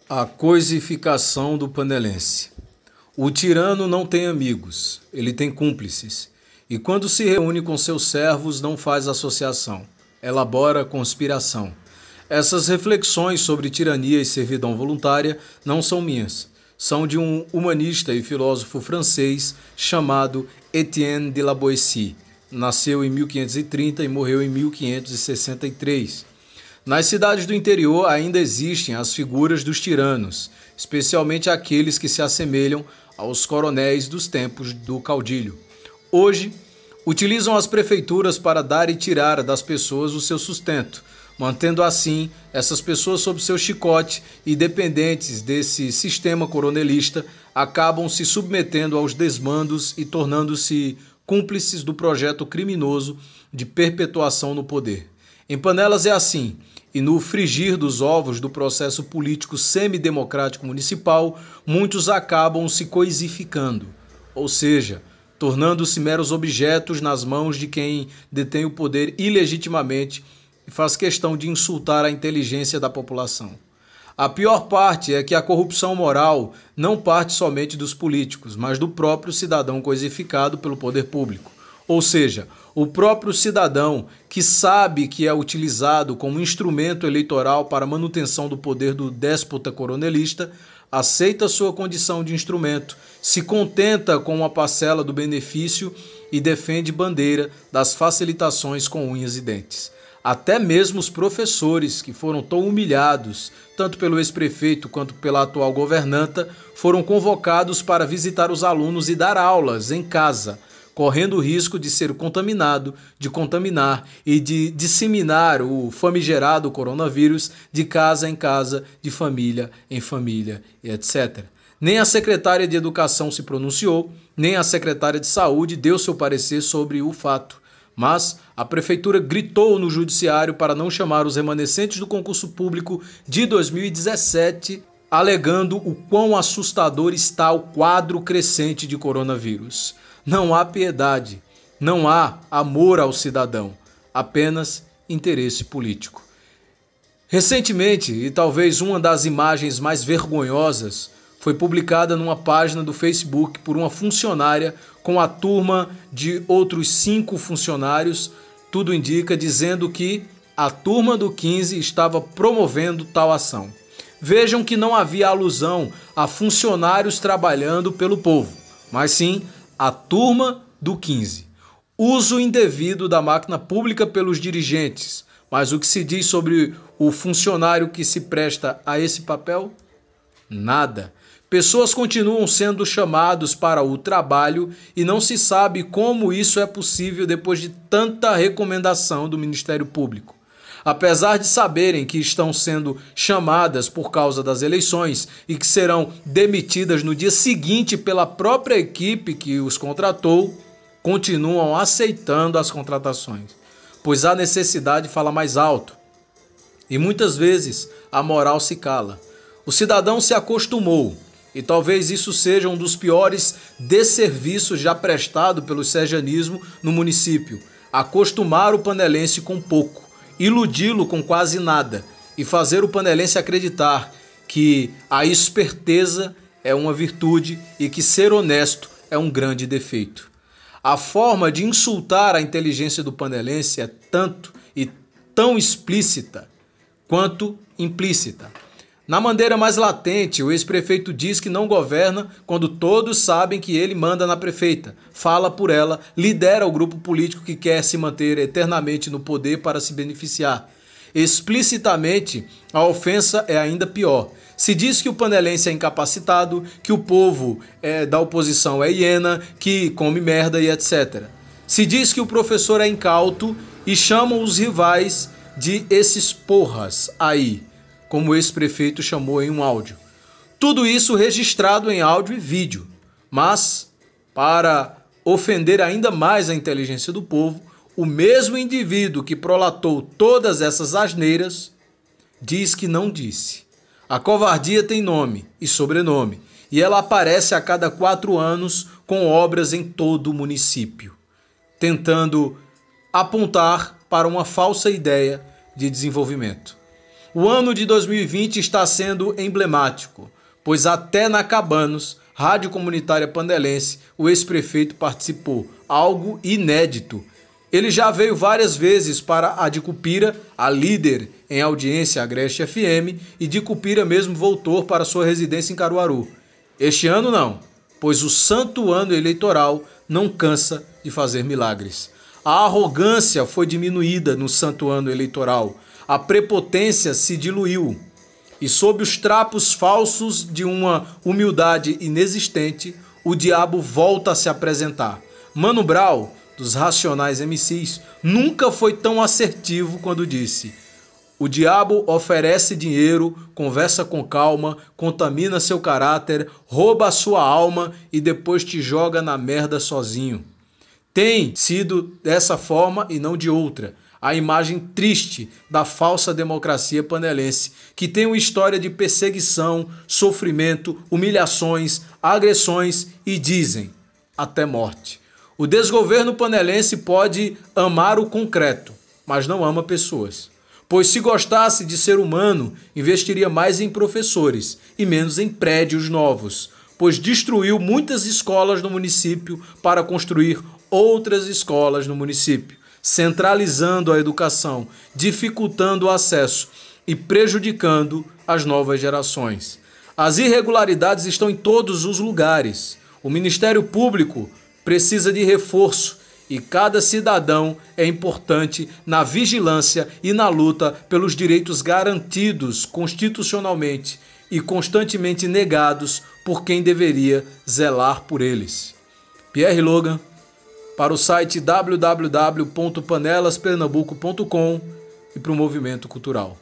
A coisificação do panelense. O tirano não tem amigos, ele tem cúmplices. E quando se reúne com seus servos, não faz associação, elabora conspiração. Essas reflexões sobre tirania e servidão voluntária não são minhas. São de um humanista e filósofo francês chamado Étienne de la Boétie. Nasceu em 1530 e morreu em 1563. Nas cidades do interior ainda existem as figuras dos tiranos, especialmente aqueles que se assemelham aos coronéis dos tempos do caudilho. Hoje, utilizam as prefeituras para dar e tirar das pessoas o seu sustento, mantendo assim essas pessoas sob seu chicote e dependentes desse sistema coronelista, acabam se submetendo aos desmandos e tornando-se cúmplices do projeto criminoso de perpetuação no poder. Em Panelas é assim, e no frigir dos ovos do processo político semidemocrático municipal, muitos acabam se coisificando, ou seja, tornando-se meros objetos nas mãos de quem detém o poder ilegitimamente e faz questão de insultar a inteligência da população. A pior parte é que a corrupção moral não parte somente dos políticos, mas do próprio cidadão coisificado pelo poder público. Ou seja, o próprio cidadão que sabe que é utilizado como instrumento eleitoral para a manutenção do poder do déspota coronelista, aceita sua condição de instrumento, se contenta com uma parcela do benefício e defende bandeira das facilitações com unhas e dentes. Até mesmo os professores, que foram tão humilhados, tanto pelo ex-prefeito quanto pela atual governanta, foram convocados para visitar os alunos e dar aulas em casa, correndo o risco de ser contaminado, de contaminar e de disseminar o famigerado coronavírus de casa em casa, de família em família, etc. Nem a secretária de Educação se pronunciou, nem a secretária de Saúde deu seu parecer sobre o fato. Mas a prefeitura gritou no judiciário para não chamar os remanescentes do concurso público de 2017, alegando o quão assustador está o quadro crescente de coronavírus. Não há piedade, não há amor ao cidadão, apenas interesse político. Recentemente, e talvez uma das imagens mais vergonhosas, foi publicada numa página do Facebook por uma funcionária com a turma de outros 5 funcionários, tudo indica, dizendo que a turma do 15 estava promovendo tal ação. Vejam que não havia alusão a funcionários trabalhando pelo povo, mas sim a turma do 15. Uso indevido da máquina pública pelos dirigentes, mas o que se diz sobre o funcionário que se presta a esse papel? Nada. Pessoas continuam sendo chamados para o trabalho e não se sabe como isso é possível depois de tanta recomendação do Ministério Público. Apesar de saberem que estão sendo chamadas por causa das eleições e que serão demitidas no dia seguinte pela própria equipe que os contratou, continuam aceitando as contratações, pois a necessidade fala mais alto. E muitas vezes a moral se cala. O cidadão se acostumou. E talvez isso seja um dos piores desserviços já prestado pelo serjanismo no município. Acostumar o panelense com pouco, iludi-lo com quase nada e fazer o panelense acreditar que a esperteza é uma virtude e que ser honesto é um grande defeito. A forma de insultar a inteligência do panelense é tanto e tão explícita quanto implícita. Na maneira mais latente, o ex-prefeito diz que não governa quando todos sabem que ele manda na prefeita, fala por ela, lidera o grupo político que quer se manter eternamente no poder para se beneficiar. Explicitamente, a ofensa é ainda pior. Se diz que o panelense é incapacitado, que o povo da oposição é hiena, que come merda e etc. Se diz que o professor é incauto e chamam os rivais de esses porras aí, como o ex-prefeito chamou em um áudio. Tudo isso registrado em áudio e vídeo. Mas, para ofender ainda mais a inteligência do povo, o mesmo indivíduo que prolatou todas essas asneiras diz que não disse. A covardia tem nome e sobrenome, e ela aparece a cada 4 anos com obras em todo o município, tentando apontar para uma falsa ideia de desenvolvimento. O ano de 2020 está sendo emblemático, pois até na Cabanos, Rádio Comunitária Pandelense, o ex-prefeito participou, algo inédito. Ele já veio várias vezes para a de Cupira, a líder em audiência Agreste FM, e de Cupira mesmo voltou para sua residência em Caruaru. Este ano não, pois o santo ano eleitoral não cansa de fazer milagres. A arrogância foi diminuída no santo ano eleitoral, a prepotência se diluiu, e sob os trapos falsos de uma humildade inexistente, o diabo volta a se apresentar. Mano Brown, dos Racionais MCs, nunca foi tão assertivo quando disse: o diabo oferece dinheiro, conversa com calma, contamina seu caráter, rouba a sua alma e depois te joga na merda sozinho. Tem sido dessa forma e não de outra a imagem triste da falsa democracia panelense, que tem uma história de perseguição, sofrimento, humilhações, agressões e, dizem, até morte. O desgoverno panelense pode amar o concreto, mas não ama pessoas. Pois se gostasse de ser humano, investiria mais em professores e menos em prédios novos, pois destruiu muitas escolas no município para construir outras escolas no município, centralizando a educação, dificultando o acesso e prejudicando as novas gerações. As irregularidades estão em todos os lugares. O Ministério Público precisa de reforço e cada cidadão é importante na vigilância e na luta pelos direitos garantidos constitucionalmente e constantemente negados por quem deveria zelar por eles. Pierre Logan, para o site www.panelaspernambuco.com e para o Movimento Cultural.